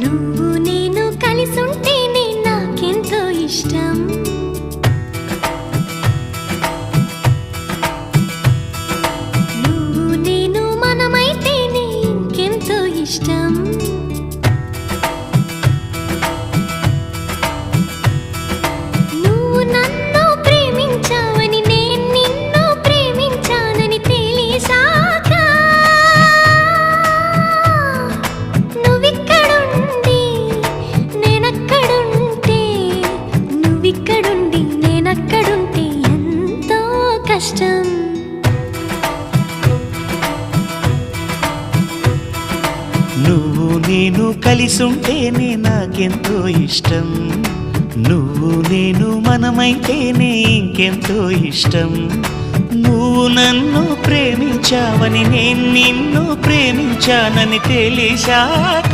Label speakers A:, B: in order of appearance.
A: నువ్వు నేను కలిసుంటేనే నాకెంతో ఇష్టం. నువ్వు నేను మనమైతేనే ఇంకెంతో ఇష్టం. నువ్వు నన్ను ప్రేమించావని నేను నిన్ను ప్రేమించానని తెలిసాక నువ్విక్కడుండి నేనక్కడుంటే నువ్విక్కడుండి నేనక్కడుంటే ఎంతో కష్టం.
B: నువ్వు నేను కలిసుంటేనే నాకెంతో ఇష్టం. నువ్వు నేను మనమైతేనే ఇంకెంతో ఇష్టం. నువ్వు నన్ను ప్రేమించావని నేను నిన్ను ప్రేమించానని తెలిసాక